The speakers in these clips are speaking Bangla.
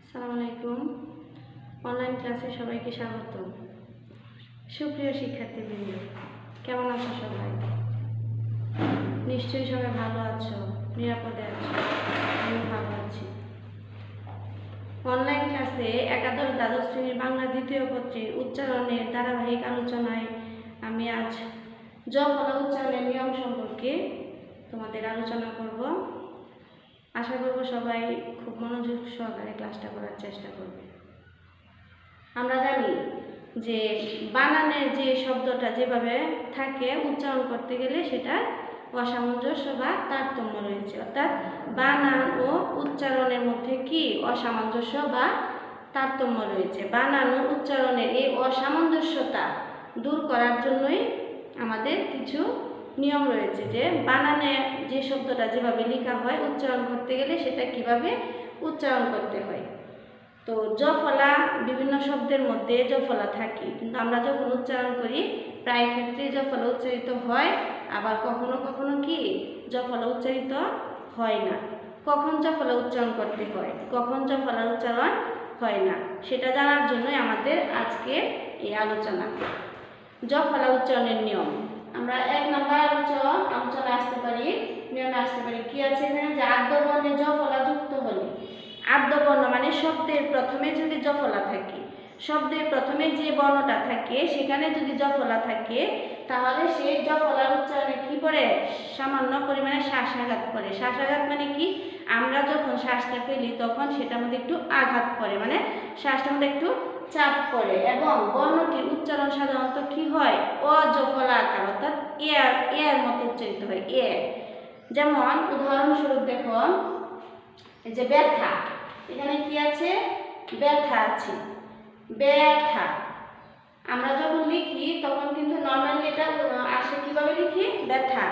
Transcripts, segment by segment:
আসসালামু আলাইকুম। অনলাইন ক্লাসে সবাইকে স্বাগত। সুপ্রিয় শিক্ষার্থীবৃন্দ, কেমন আছো সবাই? নিশ্চয়ই সবাই ভালো আছো, নিরাপদে আছো। আমি ভালো আছি। অনলাইন ক্লাসে একাদশ দ্বাদশ শ্রেণীর বাংলা দ্বিতীয় পত্রের উচ্চারণের ধারাবাহিক আলোচনায় আমি আজ জ ফলা উচ্চারণের নিয়ম সম্পর্কে তোমাদের আলোচনা করব। আশা করব সবাই খুব মনোযোগ সহকারে ক্লাসটা করার চেষ্টা করবে। আমরা জানি যে বানানের যে শব্দটা যেভাবে থাকে উচ্চারণ করতে গেলে সেটার অসামঞ্জস্য বা তারতম্য রয়েছে, অর্থাৎ বানান ও উচ্চারণের মধ্যে কি অসামঞ্জস্য বা তারতম্য রয়েছে। বানান ও উচ্চারণের এই অসামঞ্জস্যতা দূর করার জন্যই আমাদের কিছু নিয়ম রয়েছে, যে বানানে যে শব্দটা যেভাবে লেখা হয় উচ্চারণ করতে গেলে সেটা কিভাবে উচ্চারণ করতে হয়। তো জ ফলা বিভিন্ন শব্দের মধ্যে জ ফলা থাকে, কিন্তু আমরা যখন উচ্চারণ করি প্রায় ক্ষেত্রে জ ফলা উচ্চারিত হয়, আবার কখনো কখনো কি জ ফলা উচ্চারিত হয় না। কখন জ ফলা উচ্চারণ করতে হয়, কখন জ ফলার উচ্চারণ হয় না, সেটা জানার জন্যই আমাদের আজকে এই আলোচনা। জ ফলা উচ্চারণের নিয়ম আমরা 1 নম্বর আলোচনা আসতে পারি, নিয়মে আসতে পারি। কি আছে এখানে? যে আদ্য বর্ণে জ ফলা যুক্ত হলে, আদ্য বর্ণ মানে শব্দের প্রথমে যদি জ ফলা থাকে, শব্দের প্রথমে যে বর্ণটা থাকে সেখানে যদি জ ফলা থাকে, তাহলে সেই জ ফলার উচ্চারণে কি করে? সামান্য পরিমাণে শ্বাসাঘাত করে। শ্বাসাঘাত মানে কি? আমরা যখন শ্বাসটা ফেলি তখন সেটার মধ্যে একটু আঘাত করে, মানে শ্বাসটার মধ্যে একটু চাপ পড়ে, এবং বর্ণটির উচ্চারণ সাধারণত কি হয়? অ জ ফলা আকার, অর্থাৎ এর মতো উচ্চারিত হয়। যেমন উদাহরণস্বরূপ দেখো, এই যে ব্যথা, এখানে কি আছে? ব্যথা আছে, ব্যথা। আমরা যখন লিখি তখন কিন্তু নর্মালি এটা আসে কিভাবে লিখি? ব্যথা।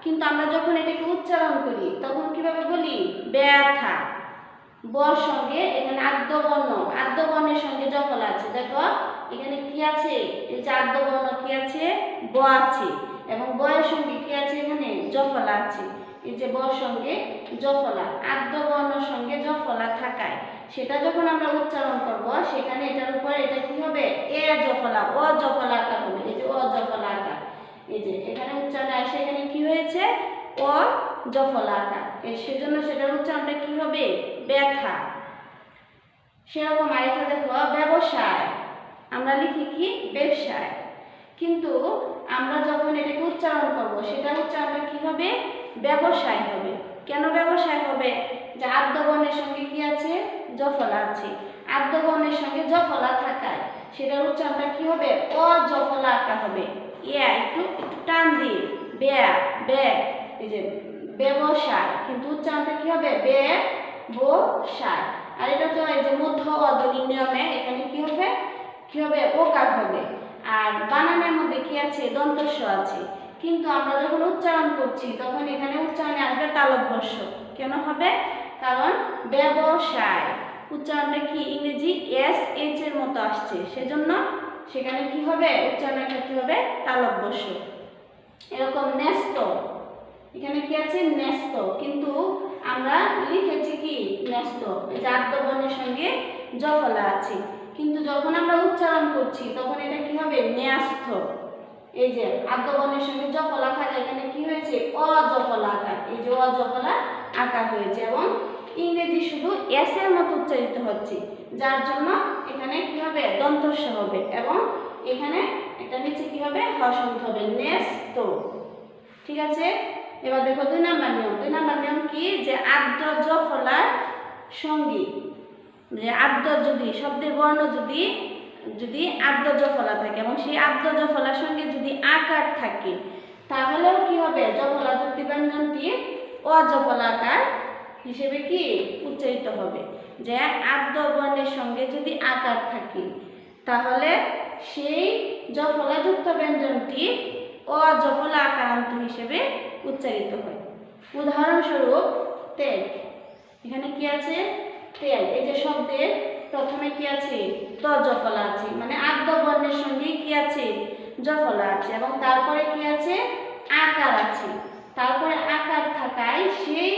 কিন্তু আমরা যখন এটাকে উচ্চারণ করি তখন কিভাবে বলি? ব্যথা। বর সঙ্গে এখানে আদ্য বর্ণের সঙ্গে জ ফলা আছে। দেখো এখানে কি আছে? এই যে আদ্য বর্ণ কি আছে? ব আছে, এবং বয়ের সঙ্গে কি আছে? এখানে জ ফলা আছে। এই যে বর সঙ্গে জ ফলা, আদ্য বর্ণের সঙ্গে জ ফলা থাকায় সেটা যখন আমরা উচ্চারণ করব সেখানে এটার উপরে এটা কি হবে? এ জ ফলা, অ জ ফলা আকার হবে। এই যে অ জ ফলা আকার, এই যে এখানে উচ্চারণে আসে এখানে কি হয়েছে? অ জ ফলা আকার। সেজন্য সেটার উচ্চারণটা কি হবে? ব্যথা। সেরকম আরেকটা দেখো, ব্যবসায়, আমরা লিখি কি? ব্যবসায়, কিন্তু আমরা যখন এটাকে উচ্চারণ করব সেটা উচ্চারণটা কি হবে? ব্যবসায় হবে। কেন ব্যবসায় হবে? যে আদ্য বর্ণের সঙ্গে কি আছে? জ ফলা আছে। আদ্য বর্ণের সঙ্গে জ ফলা থাকায় সেটার উচ্চারণটা কি হবে? অ জ ফলা আকার হবে। একটু টান দিয়ে এই যে ব্যবসায়, কিন্তু উচ্চারণটা কি হবে? ব্যবসায়। আর এটা তো এই যে মধ্য অদনি নিয়মে এখানে কি হবে? ওকার হবে। আর বানানের মধ্যে কি আছে? দন্তস্ব আছে, কিন্তু আমরা যখন উচ্চারণ করছি তখন এখানে উচ্চারণে আসবে তালব্যস্য। কেন হবে? কারণ ব্যবসায় উচ্চারণটা কি? ইংরেজি এস এইচ এর মতো আসছে, সেজন্য সেখানে কি হবে? উচ্চারণের ক্ষেত্রে হবে তালব্যস্য। এরকম ন্যস্ত, এখানে কি আছে? ন্যস্ত, কিন্তু আমরা লিখেছি কি? ন্যস্ত। এই যে আদ্য বর্ণের সঙ্গে জ ফলা আছে, কিন্তু যখন আমরা উচ্চারণ করছি তখন এটা কি হবে? ন্যস্ত। এই যে আদ্য বর্ণের সঙ্গে জ ফলা থাকে, এখানে কি হয়েছে? অ জ ফলা আকার। এই যে অ জ ফলা আকার হয়েছে, এবং ইংরেজি শুধু এস এর মতো উচ্চারিত হচ্ছে, যার জন্য এখানে কি হবে? দন্তস্ব হবে, এবং এখানে এটা নিচে কি হবে? হসন্ত হবে, ন্যস্ত। ঠিক আছে? এবার দেখো 2 নাম্বার নিয়ম। 2 নাম্বার নিয়ম কি? যে আদ্য জ ফলার সঙ্গে, যে আদ্য যদি শব্দের বর্ণ যদি আদ্য জ ফলা থাকে এবং সেই আদ্য জ ফলার সঙ্গে যদি আকার থাকে, তাহলেও কি হবে? জ ফলা যুক্তি ব্যঞ্জনটি অ জ ফলা আকার হিসেবে কি উচ্চারিত হবে। যে আদ্য বর্ণের সঙ্গে যদি আকার থাকে তাহলে সেই জ ফলা যুক্ত ব্যঞ্জনটি অ জ ফলা আকারান্ত হিসেবে উচ্চারিত হয়। উদাহরণস্বরূপ তেল, এখানে কি আছে? তেল। এই যে শব্দের প্রথমে কি আছে? ত জ ফলা আছে, মানে আদ্য বর্ণের সঙ্গে কি আছে? জ ফলা আছে, এবং তারপরে কি আছে? আকার আছে। তারপরে আকার থাকায় সেই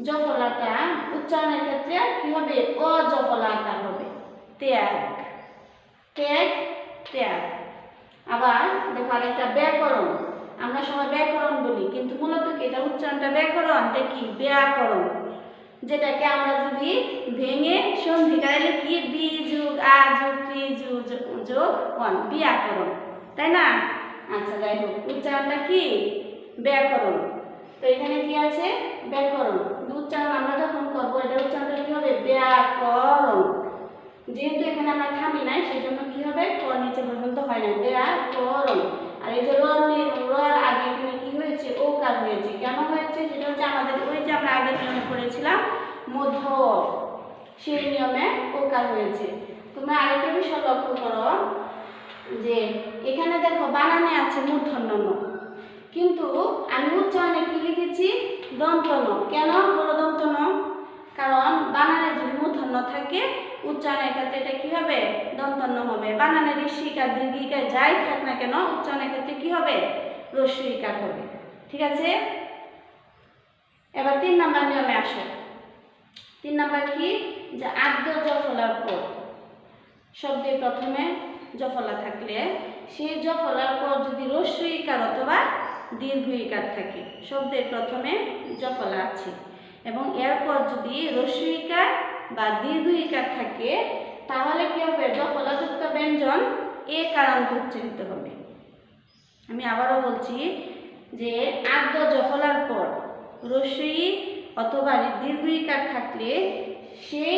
জফলাটা উচ্চারণের ক্ষেত্রে কি হবে অজফলা আকার হবে ত্যাগ ত্যাগ ত্যাগ। আবার দেখো আরেকটা ব্যাকরণ, আমরা সবাই ব্যাকরণ বলি কিন্তু মূলত কি এটা উচ্চারণটা ব্যাকরণ, এটা কি ব্যাকরণ, যেটাকে আমরা যদি ভেঙে সন্ধিকারে লিখি বি যোগ আ যোগ ত্রি যোগ ওয়ান ব্যাকরণ, তাই না? আচ্ছা যাই হোক, উচ্চারণটা কি ব্যাকরণ। তো এখানে কি আছে ব্যাকরণ, উচ্চারণ আমরা যখন করবো এটা উচ্চারণটা কি হবে ব্যাকরণ। যেহেতু এখানে আমরা থামি নাই সেই জন্য কি হবে ক নিচে পর্যন্ত হয় না ব্যাকরণ। আর এই যে রর আগে এখানে কি হয়েছে ওকার হয়েছে, কেন হয়েছে সেটা হচ্ছে আমাদের ওই যে আমরা আগের নিয়মে পড়েছিলাম মধ্য, সেই নিয়মে ওকার হয়েছে। তোমরা আরেকটা বিষয় লক্ষ্য করো যে এখানে দেখো বানানে আছে মূর্ধন্য ন, কিন্তু আমি উচ্চারণে কি লিখেছি দন্ত ন। কেন বলো দন্ত ন? কারণ বানানে যদি মূর্ধন্য থাকে উচ্চারণের ক্ষেত্রে এটা কি হবে দন্তন্য হবে। বানানের ঋষিকার দীর্ঘিকার যাই থাক না কেন উচ্চারণের ক্ষেত্রে কি হবে রস্যইকার হবে। ঠিক আছে, এবার 3 নাম্বার নিয়মে আসো। 3 নাম্বার কি যে আদ্য জফলার পর শব্দের প্রথমে জফলা থাকলে সেই জফলার পর যদি রস্যইকার অথবা দীর্ঘইকার থাকে, শব্দের প্রথমে জফলা আছে এবং এরপর যদি রস্যইকার বা দীর্ঘইকার থাকে তাহলে কি হবে জফলাযুক্ত ব্যঞ্জন এ কারান্ত উচ্চারিত হবে। আমি আবারও বলছি যে আদ্য জফলার পর রস্যই অথবা দীর্ঘইকার থাকলে সেই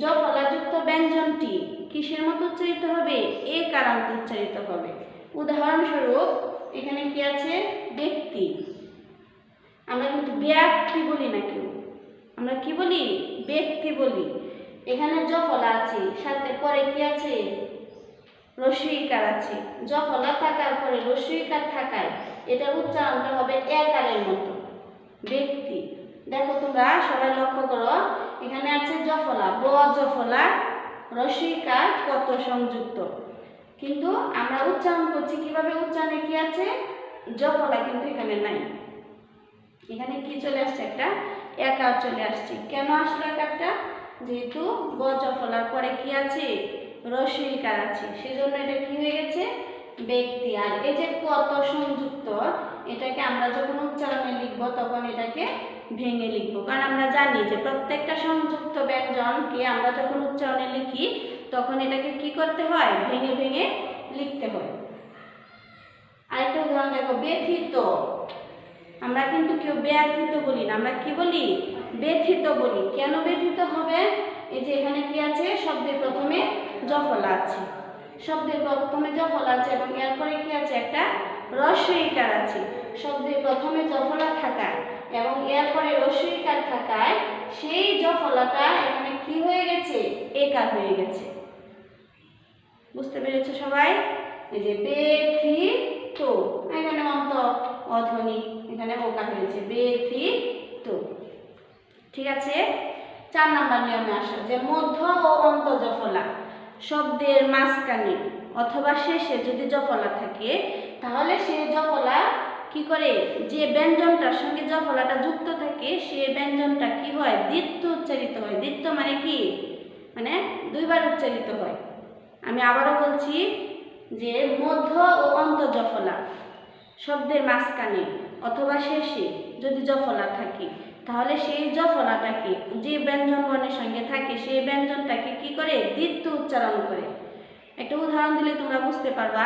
জফলাযুক্ত ব্যঞ্জনটি কিসের মতো উচ্চারিত হবে এ কারান্ত উচ্চারিত হবে। উদাহরণস্বরূপ এখানে কি আছে ব্যক্তি, আমরা কিন্তু ব্যক্তি বলি না, কেউ আমরা কি বলি ব্যক্তি বলি। এখানে জফলা আছে সাথে পরে কি আছে রস্যইকার আছে, জফলা থাকার পরে রস্যইকার থাকায় এটা উচ্চারণটা হবে একারের মতো ব্যক্তি। দেখো তোমরা সবাই লক্ষ্য করো এখানে আছে জফলা ব জফলা রস্যইকার কত সংযুক্ত, কিন্তু আমরা উচ্চারণ করছি কিভাবে উচ্চারণে কি আছে জফলা কিন্তু এখানে নাই, এখানে কি চলে আসছে একটা একার চলে আসছে। কেন আসলো একারটা? যেহেতু ব জফলার পরে কি আছে রস্যইকার আছে সেজন্য এটা কি হয়ে গেছে ব্যক্তি। আর এই যে কত সংযুক্ত এটাকে আমরা যখন উচ্চারণে লিখব তখন এটাকে ভেঙে লিখব, কারণ আমরা জানি যে প্রত্যেকটা সংযুক্ত ব্যঞ্জনকে আমরা যখন উচ্চারণে লিখি তখন এটাকে কি করতে হয় ভেঙে ভেঙে লিখতে হয়। আরেকটা উদাহরণ দেখো ব্যথিত, আমরা কিন্তু কেউ ব্যথিত বলি না, আমরা কি বলি ব্যথিত বলি। কেন ব্যথিত হবে? এই যে এখানে কি আছে শব্দের প্রথমে জফলা আছে, শব্দের প্রথমে জফলা আছে এবং এরপরে কি আছে একটা রস্যইকার আছে। শব্দের প্রথমে জফলা থাকায় এবং এরপরে রস্যইকার থাকায় সেই জফলাটা এখানে কি হয়ে গেছে একার হয়ে গেছে। বুঝতে পেরেছো সবাই? এই যে ব্যথিত এখানে অন্ত অধ্বনি এখানে ওকার হয়েছে ব্যথিত। ঠিক আছে, 4 নাম্বার নিয়মে আসা যে মধ্য ও অন্ত জফলা শব্দের মাঝখানে অথবা শেষে যদি জফলা থাকে তাহলে সেই জফলা কি করে যে ব্যঞ্জনটার সঙ্গে জফলাটা যুক্ত থাকে সেই ব্যঞ্জনটা কি হয় দ্বিত্ব উচ্চারিত হয়। দ্বিত্ব মানে কি মানে দুইবার উচ্চারিত হয়। আমি আবারও বলছি যে মধ্য ও অন্ত জফলা শব্দের মাঝখানে অথবা শেষে যদি জফলা থাকে তাহলে সেই জফলাটাকে যে ব্যঞ্জনবর্ণের সঙ্গে থাকে সেই ব্যঞ্জনটাকে কি করে দ্বিত্ব উচ্চারণ করে। একটা উদাহরণ দিলে তোমরা বুঝতে পারবা।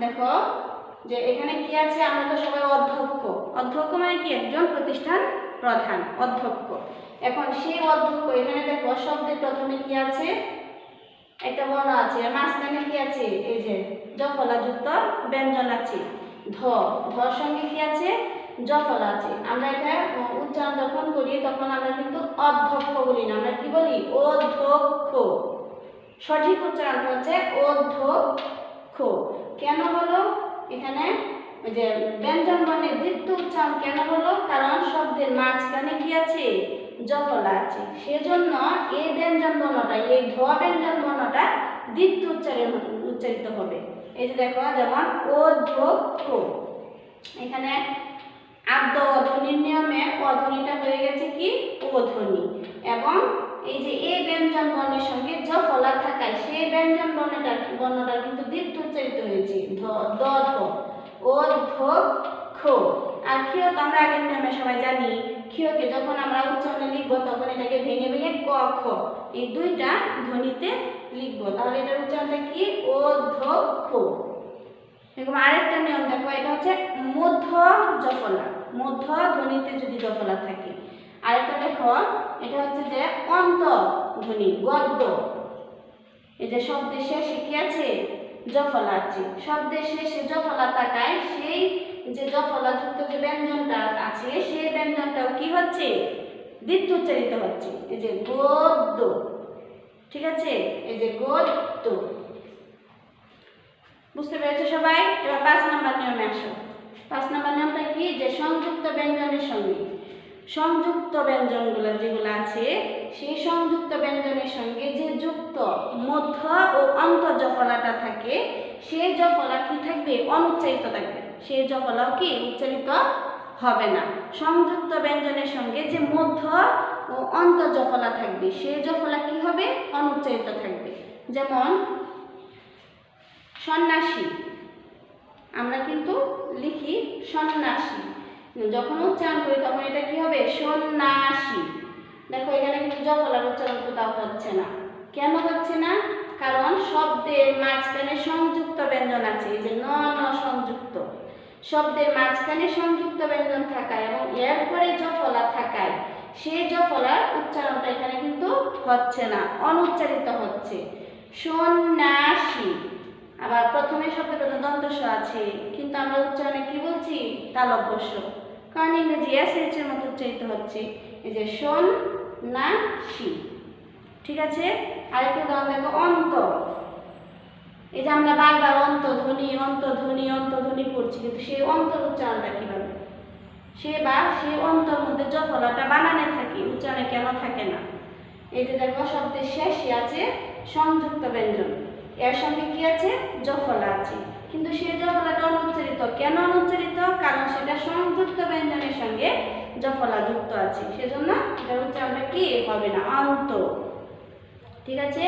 দেখো যে এখানে কি আছে, আমরা তো সবাই অধ্যক্ষ, অধ্যক্ষ মানে কি একজন প্রতিষ্ঠান প্রধান অধ্যক্ষ। এখন সেই অধ্যক্ষ এখানে দেখো শব্দের প্রথমে কি আছে একটা বর্ণ আছে, মাঝখানে কি আছে এই যে জফলাযুক্ত ব্যঞ্জন আছে ধ, ধর সঙ্গে কি আছে জফলা আছে। আমরা এটা উচ্চারণ যখন করি তখন আমরা কিন্তু অধ্যক্ষ বলি না, আমরা কি বলি অধ্যক্ষ। সঠিক উচ্চারণ হচ্ছে অধ্যক্ষ। কেন হলো এখানে ওই যে ব্যঞ্জন বর্ণের দ্বিত্ব উচ্চারণ কেন হলো? কারণ শব্দের মাঝখানে কি আছে জফলা আছে, সেজন্য এই ব্যঞ্জন বর্ণটা এই ধ ব্যঞ্জন বর্ণটা দ্বিত্ব উচ্চারিত হবে। এই যে দেখো যেমন অধ্যক্ষ, এখানে আদ্য ধ্বনির নিয়মে অ ধ্বনিটা হয়ে গেছে কি ও ধ্বনি, এবং এই যে এ ব্যঞ্জন বর্ণের সঙ্গে জ ফলা থাকায় সেই ব্যঞ্জন বর্ণটা কিন্তু দীর্ঘ উচ্চারিত হয়েছে ধ দ ধ ও ধ খ। আর ক্ষীয় তো আমরা আগের নিয়মে সবাই জানি, ক্ষীয়কে যখন আমরা উচ্চারণে লিখবো তখন এটাকে ভেঙে ভেঙে ক খ এই দুইটা ধ্বনিতে লিখবো, তাহলে এটার উচ্চারণটা কি ও ধ খ। এরকম আরেকটা নিয়ম দেখো, এটা হচ্ছে মধ্য জফলা, মধ্য ধ্বনিতে যদি জফলা থাকে। আরেকটা দেখো, এটা হচ্ছে যে অন্ত ধ্বনি গদ্য, এই যে শব্দের শেষে কি আছে জফলা আছে, শব্দের শেষে জফলা থাকায় সেই যে জফলা যুক্ত যে ব্যঞ্জনটা আছে সেই ব্যঞ্জনটাও কি হচ্ছে দ্বিত্ব উচ্চারিত হচ্ছে, এই যে গদ্য, ঠিক আছে, এই যে গদ্য। বুঝতে পেরেছো সবাই? এবার 5 নাম্বার নিয়মে আসো। 5 নাম্বার নিয়মটা কি, যে সংযুক্ত ব্যঞ্জনের সঙ্গে সংযুক্ত ব্যঞ্জনগুলো যেগুলো আছে সেই সংযুক্ত ব্যঞ্জনের সঙ্গে যে যুক্ত মধ্য ও অন্ত জফলাটা থাকে সেই জফলা কি থাকবে অনুচ্চারিত থাকবে, সেই জফলাও কি উচ্চারিত হবে না। সংযুক্ত ব্যঞ্জনের সঙ্গে যে মধ্য ও অন্ত জফলা থাকবে সেই জফলা কি হবে অনুচ্চারিত থাকবে। যেমন সন্ন্যাসী, আমরা কিন্তু লিখি সন্ন্যাসী, যখন উচ্চারণ করি তখন এটা কি হবে সন্ন্যাসী। দেখো এখানে কিন্তু জফলার উচ্চারণ কোথাও হচ্ছে না, কেন হচ্ছে না, কারণ শব্দের মাঝখানে সংযুক্ত ব্যঞ্জন আছে, এই যে ন ন সংযুক্ত, শব্দের মাঝখানে সংযুক্ত ব্যঞ্জন থাকায় এবং এরপরে জফলা থাকায় সেই জফলার উচ্চারণটা এখানে কিন্তু হচ্ছে না, অনুচ্চারিত হচ্ছে সন্ন্যাসী। আবার প্রথমে শব্দের প্রথমে দন্তস্ব আছে, কিন্তু আমরা উচ্চারণে কি বলছি তালব্যস্য, কারণ ইংরেজি এস এইচ এর মতো উচ্চারিত হচ্ছে, এই যে সন্ন্যাসী, ঠিক আছে। আরেকটু উদাহরণ দেখো অন্ত, এই যে আমরা বারবার অন্তধ্বনি অন্তধ্বনি অন্তধ্বনি পড়ছি, কিন্তু সেই অন্তর উচ্চারণটা কিভাবে, সেই অন্তর মধ্যে জফলাটা বানানে থাকে, উচ্চারণে কেন থাকে না। এই যে দেখো শব্দের শেষে আছে সংযুক্ত ব্যঞ্জন, এর সঙ্গে কি আছে জফলা আছে, কিন্তু সেই জফলাটা অনুচ্চারিত, কেন অনুচ্চারিত, কারণ সেটা সংযুক্ত ব্যঞ্জনের সঙ্গে জফলা যুক্ত আছে, সেজন্য এটার উচ্চারণটা কি হবে না অন্ত, ঠিক আছে।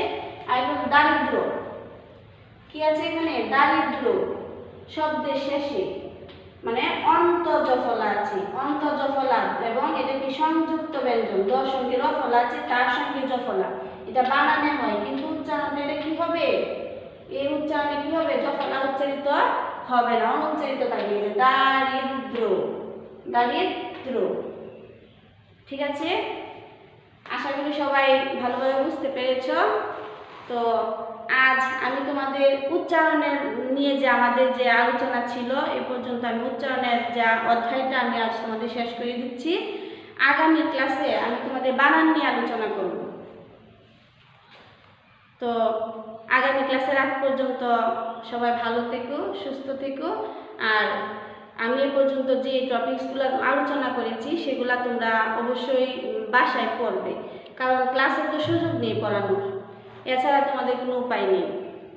আর এখন দারিদ্র, কি আছে এখানে দারিদ্র, শব্দের শেষে মানে অন্ত জফলা আছে, অন্ত জফলা, এবং এটা কি সংযুক্ত ব্যঞ্জন, দ সঙ্গে রফলা আছে তার সঙ্গে জফলা, এটা বানানে হয়, কিন্তু উচ্চারণে এটা কি হবে, এই উচ্চারণে কি হবে জফলা উচ্চারিত হবে না, অনুচ্চারিত থাকবে, দারিদ্র দারিদ্র, ঠিক আছে। আশা করি সবাই ভালোভাবে বুঝতে পেরেছো। তো আজ আমি তোমাদের উচ্চারণের নিয়ে যে আমাদের যে আলোচনা ছিল এ পর্যন্ত, আমি উচ্চারণের যা অধ্যায়টা আমি আজ তোমাদের শেষ করে দিচ্ছি। আগামী ক্লাসে আমি তোমাদের বানান নিয়ে আলোচনা করব। তো আগামী ক্লাসের আগ পর্যন্ত সবাই ভালো থেকো, সুস্থ থেকো। আর আমি এ পর্যন্ত যে টপিকসগুলো আলোচনা করেছি সেগুলো তোমরা অবশ্যই বাসায় পড়বে, কারণ ক্লাসে তো সুযোগ নেই পড়ানোর, এছাড়া তোমাদের কোনো উপায় নেই,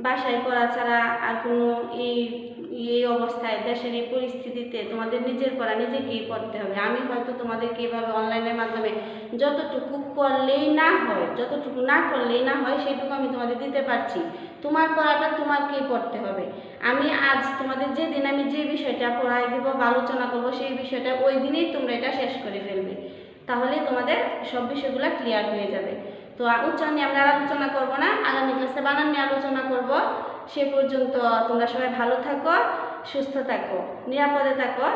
বাসায় পড়া ছাড়া আর কোনো এই অবস্থায় দেশের এই পরিস্থিতিতে তোমাদের নিজের পড়া নিজেকেই পড়তে হবে। আমি হয়তো তোমাদেরকে এভাবে অনলাইনের মাধ্যমে যতটুকু করলেই না হয়, যতটুকু না করলেই না হয় সেটুকু আমি তোমাদের দিতে পারছি, তোমার পড়াটা তোমাকেই পড়তে হবে। আমি আজ তোমাদের যেদিন আমি যে বিষয়টা পড়াই দেবো বা আলোচনা করবো সেই বিষয়টা ওই দিনেই তোমরা এটা শেষ করে ফেলবে, তাহলে তোমাদের সব বিষয়গুলো ক্লিয়ার হয়ে যাবে। তো উচ্চারণ নিয়ে আমরা আলোচনা করব না, আগামী ক্লাসে বানান নিয়ে আলোচনা করব। সে পর্যন্ত তোমরা সবাই ভালো থাকো, সুস্থ থাকো, নিরাপদে থাকো।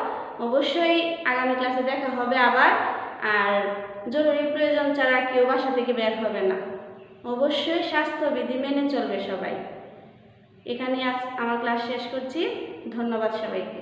অবশ্যই আগামী ক্লাসে দেখা হবে আবার। আর জরুরি প্রয়োজন ছাড়া কেউ বাসা থেকে বের হবে না, অবশ্যই স্বাস্থ্যবিধি মেনে চলবে সবাই। এখানে আজ আমার ক্লাস শেষ করছি। ধন্যবাদ সবাইকে।